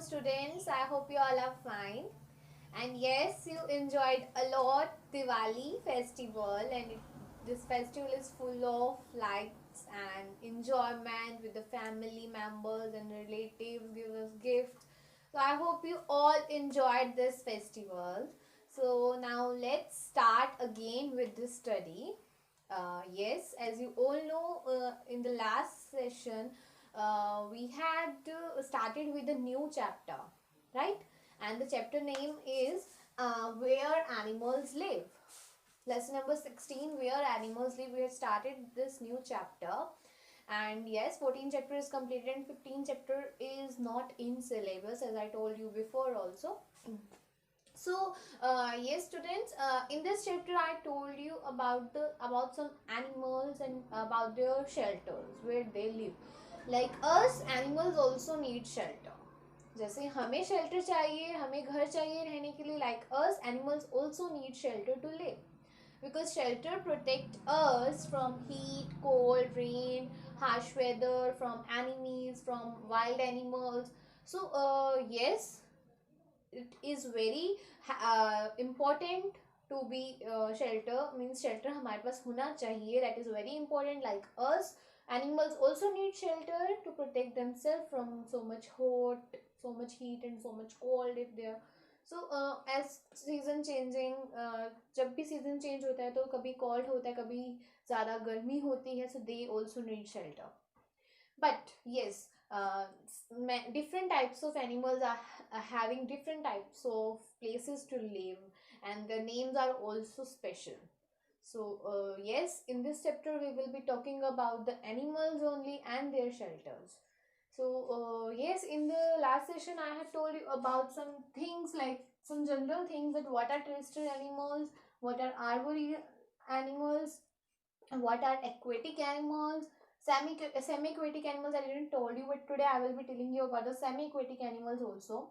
students. I hope you all are fine. And yes, you enjoyed a lot Diwali festival, and this festival is full of lights and enjoyment with the family members and relatives, give us gifts. So I hope you all enjoyed this festival. So now let's start again with the study. Yes, as you all know, in the last session, we had started with a new chapter, right? And the chapter name is Where Animals Live. Lesson number 16, Where Animals Live. We had started this new chapter. And yes, 14 chapter is completed and 15 chapter is not in syllabus, as I told you before also. So yes students, in this chapter I told you about some animals and about their shelters where they live. Like us, animals also need shelter. जैसे हमें shelter चाहिए, हमें घर चाहिए रहने के लिए, like us, animals also need shelter to live, because shelter protect us from heat, cold, rain, harsh weather, from enemies, from wild animals. So yes, it is very important to be shelter, means shelter हमारे पास होना चाहिए, that is very important. Like us, animals also need shelter to protect themselves from so much hot, so much heat and so much cold if they are. So as season changing, जब भी season change होता है तो कभी cold होता है, कभी ज़्यादा गर्मी होती है, so they also need shelter. But yes, different types of animals are having different types of places to live, and the names are also special. So yes, in this chapter we will be talking about the animals only and their shelters. So yes, in the last session I have told you about some things, like some general things, that what are terrestrial animals, what are arboreal animals, what are aquatic animals, semi-aquatic animals. I didn't told you, but today I will be telling you about the semi-aquatic animals also.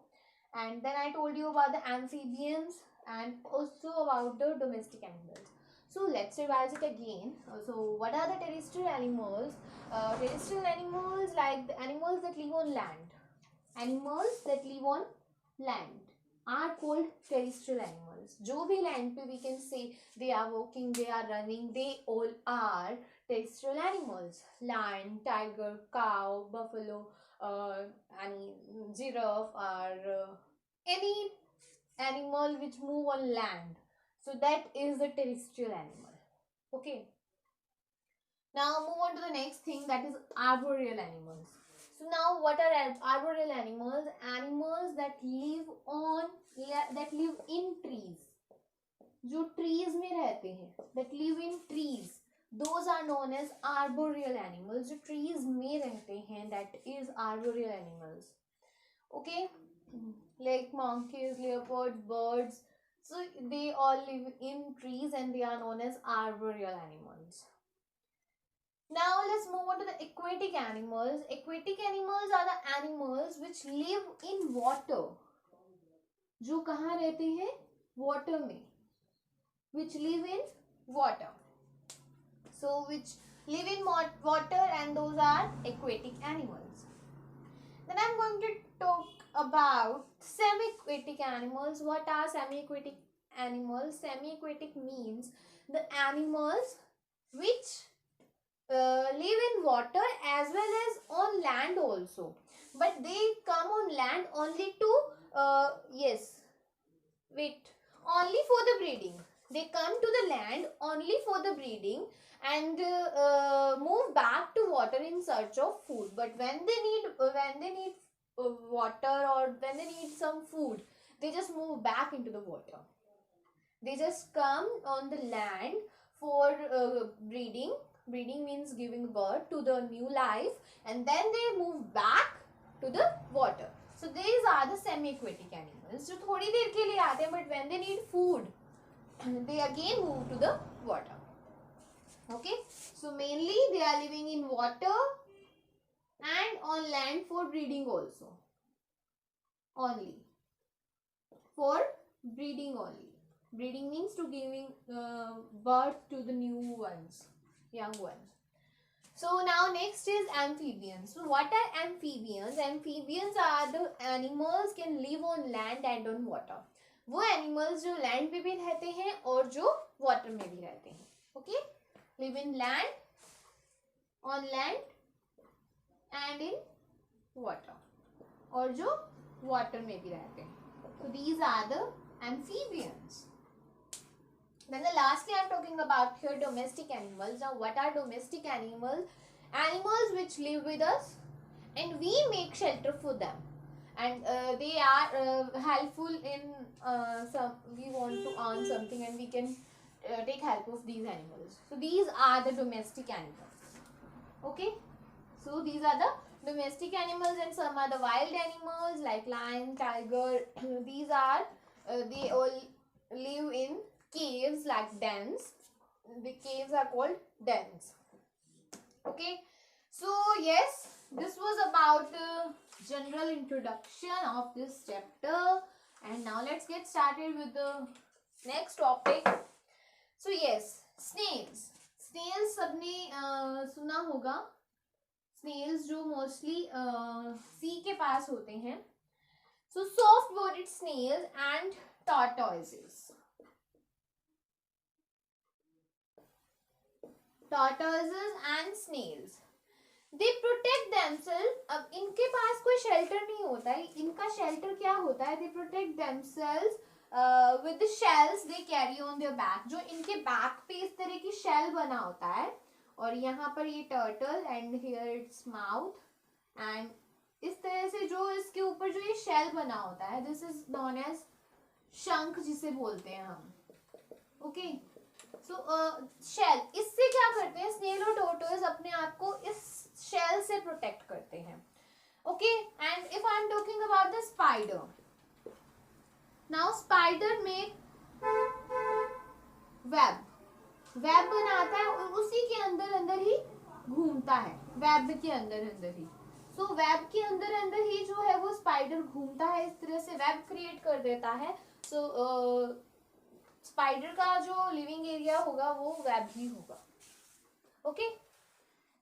And then I told you about the amphibians and also about the domestic animals. So let's revise it again. So what are the terrestrial animals? Terrestrial animals, like the animals that live on land. Animals that live on land are called terrestrial animals. जो भी land पे we can say they are walking, they are running, they all are terrestrial animals. Lion, tiger, cow, buffalo, any giraffe, or any animal which move on land. So that is the terrestrial animal. Okay. Now move on to the next thing, that is arboreal animals. So now what are arboreal animals? Animals that live in trees. जो trees में रहते हैं, that live in trees, those are known as arboreal animals. जो trees में रहते हैं, that is arboreal animals. Okay, like monkeys, leopards, birds. So they all live in trees and they are known as arboreal animals. Now let's move on to the aquatic animals. Aquatic animals are the animals which live in water. जो कहाँ रहते हैं? Water में. Which live in water. So which live in water, and those are aquatic animals. Then I'm going to talk about semi-aquatic animals. What are semi-aquatic animals? Semi-aquatic means the animals which live in water as well as on land also, but they come on land only to only for the breeding. They come to the land only for the breeding and move back to water in search of food. But when they need water, or when they need some food, they just move back into the water. They just come on the land for breeding. Breeding means giving birth to the new life, and then they move back to the water. So these are the semi-aquatic animals जो थोड़ी देर के लिए आते हैं, but when they need food, they again move to the water. Okay, so mainly they are living in water and on land for breeding also. Only for breeding only. Breeding means to giving birth to the new ones, young ones. So now next is amphibians. So what are amphibians? Amphibians are the animals can live on land and on water. वो animals जो land पे भी रहते हैं और जो water में भी रहते हैं. Okay? Live in land, on land and in water. और जो water में भी रहते हैं. So these are the amphibians. Then the lastly I'm talking about here domestic animals. Now what are domestic animals? Animals which live with us and we make shelter for them, and they are helpful in some we want to earn something and we can take help of these animals. So these are the domestic animals. Okay, so these are the domestic animals, and some are the wild animals like lion, tiger. These are they all live in caves like dens. The caves are called dens. Okay, so yes, this was about general introduction of this chapter, and now let's get started with the next topic. So yes, snails. Snails सबने सुना होगा. Snails जो mostly sea के पास होते हैं. So soft-bodied snails and tortoises. Tortoises and snails. They protect themselves. अब इनके पास कोई shelter नहीं होता है. इनका shelter क्या होता है? They protect themselves with the shells they carry on their back. जो इनके back पे इस तरह की shell बना होता है, और यहाँ पर ये turtle and here its mouth, and इस तरह से जो इसके ऊपर जो ये shell बना होता है, this is known as शंख जिसे बोलते हैं हम. Okay. So shell, इससे क्या करते हैं स्नेल और टोर्टोइज अपने आप को इस शेल से प्रोटेक्ट करते हैं. Okay, and if I am talking about the spider. Now spider में वेब बनाता है और उसी के अंदर अंदर ही घूमता है. वेब के अंदर अंदर ही. सो वेब के अंदर अंदर ही जो है वो स्पाइडर घूमता है, इस तरह से वेब क्रिएट कर देता है. सो स्पाइडर का जो लिविंग एरिया होगा वो वेब ही होगा. ओके,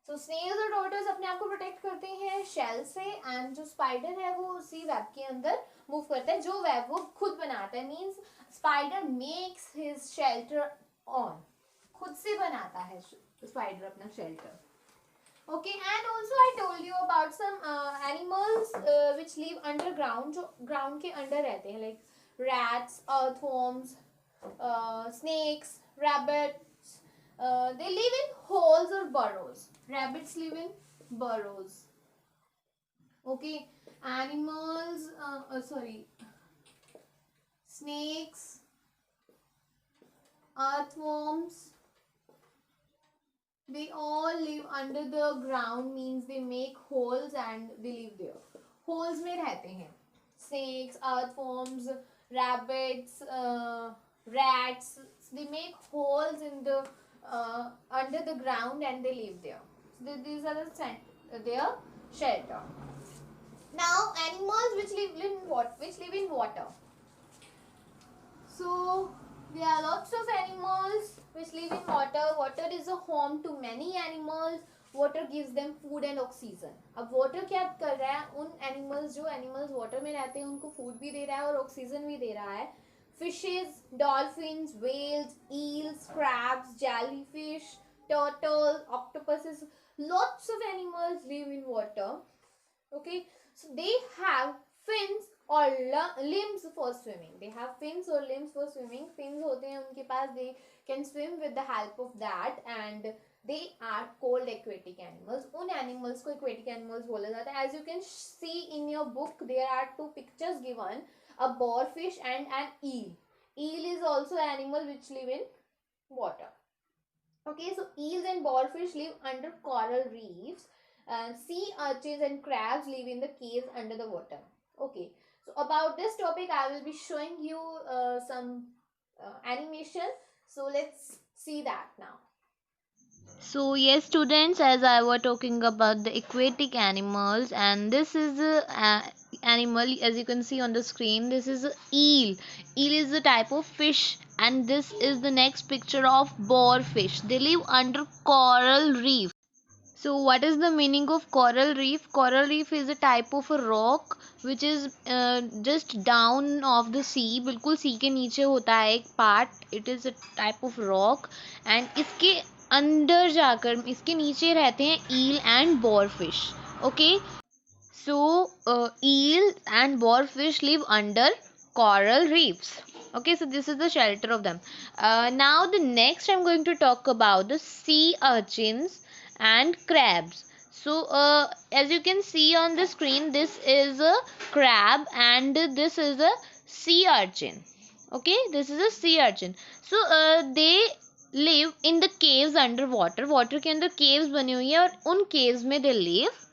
सो स्नेल्स और टोर्टोइज अपने आप को प्रोटेक्ट करते हैं शेल से, एंड जो स्पाइडर है वो उसी वेब के अंदर मूव करता है. जो वेब वो खुद बनाता है, means spider makes his shelter on. खुद से बनाता है स्पाइडर अपना shelter. Okay, and also I told you about some animals which live underground, जो ग्राउंड के अंडर रहते हैं, like rats, earthworms, snakes, rabbits. They live in holes or burrows. Rabbits live in burrows. Okay, animals. Snakes, earthworms. They all live under the ground. Means they make holes and they live there. Holes में रहते हैं. Snakes, earthworms, rabbits. Rats, they make holes in the under the ground and they live there. So these are their shelter. Now animals which live in water. So there are lots of animals which live in water. Water is a home to many animals. Water gives them food and oxygen. अब water क्या कर रहा है? उन animals जो animals water में रहते हैं उनको food भी दे रहा है और oxygen भी दे रहा है. Fishes, dolphins, whales, eels, crabs, jellyfish, turtles, octopuses, lots of animals live in water. Okay, so they have fins or limbs for swimming. They have fins or limbs for swimming. Fins होते हैं उनके पास. They can swim with the help of that, and they are called aquatic animals. उन animals को aquatic animals बोला जाता है. As you can see in your book, there are two pictures given. A boarfish and an eel. Eel is also an animal which live in water. Okay, so eels and boarfish live under coral reefs. Sea urchins and crabs live in the caves under the water. Okay, so about this topic I will be showing you some animation. So let's see that now. So yes students, as I was talking about the aquatic animals, and this is a animal, as you can see on the screen, this is a eel. Eel is a type of fish, and this is the next picture of boarfish. They live under coral reef. So what is the meaning of coral reef? Coral reef is a type of a rock which is just down of the sea, बिल्कुल sea के नीचे होता है एक part. It is a type of rock and इसके अंदर जाकर इसके नीचे रहते हैं eel and boarfish. Okay, so eel and boarfish live under coral reefs. Okay, so this is the shelter of them. Now the next I'm going to talk about the sea urchins and crabs. So as you can see on the screen, this is a crab and this is a sea urchin. Okay, this is a sea urchin. So they live in the caves underwater. Water के अंदर caves बनी हुई है और उन caves में they live.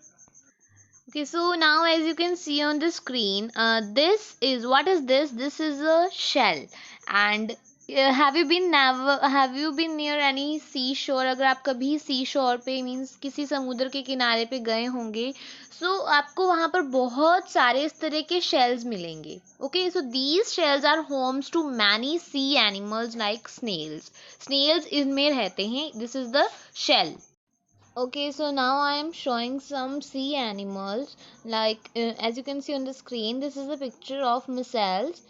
Okay, so now as you can see on the screen, this is what is this? This is a shell. And have you been near any seashore? अगर आप कभी seashore पे means किसी समुद्र के किनारे पे गए होंगे, so आपको वहाँ पर बहुत सारे इस तरह के shells मिलेंगे. Okay, so these shells are homes to many sea animals like snails. Snails इनमें रहते हैं. This is the shell. Okay, so now I am showing some sea animals. Like as you can see on the screen, this is a picture of mussels.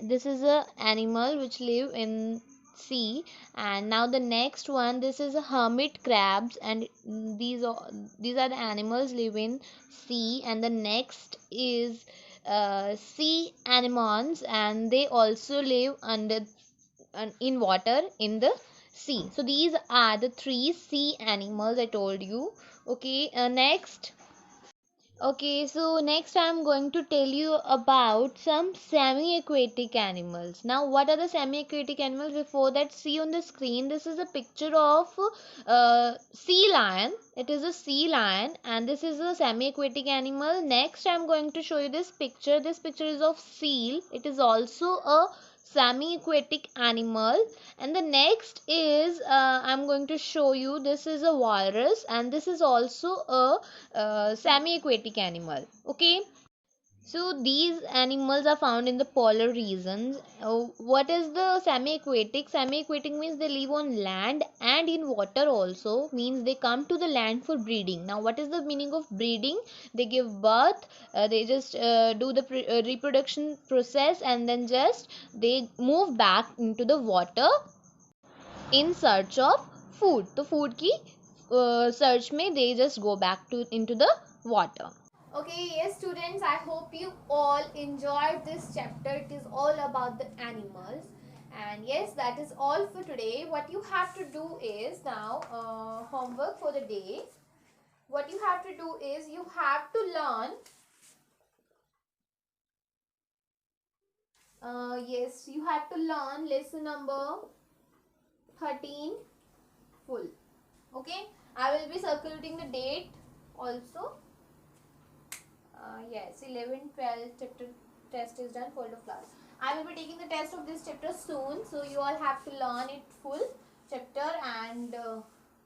This is a animal which live in sea. And now the next one, this is a hermit crabs, and these are the animals live in sea. And the next is sea anemones, and they also live under in water in the sea. So these are the three sea animals I told you. Okay, next. Okay, so next I'm going to tell you about some semi-aquatic animals. Now, what are the semi-aquatic animals? Before that, see on the screen, this is a picture of sea lion. It is a sea lion, and this is a semi-aquatic animal. Next, I'm going to show you this picture. This picture is of seal. It is also a semi-aquatic animal. And the next is I'm going to show you, this is a walrus, and this is also a semi-aquatic animal. Okay, so these animals are found in the polar regions. What is the semi-aquatic? Semi-aquatic means they live on land and in water also, means they come to the land for breeding. Now what is the meaning of breeding? They give birth, they just do the reproduction process, and then just they move back into the water in search of food. तो food की search में they just go back to into the water. Okay, yes, students, I hope you all enjoyed this chapter. It is all about the animals. And yes, that is all for today. What you have to do is now homework for the day. What you have to do is you have to learn. Yes, you have to learn lesson number 13 full. Okay, I will be circulating the date also. Yes, 11, 12 chapter test is done, fold of class. I will be taking the test of this chapter soon, so you all have to learn it full chapter. And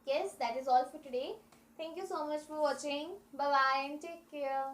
yes, that is all for today. Thank you so much for watching. Bye bye and take care.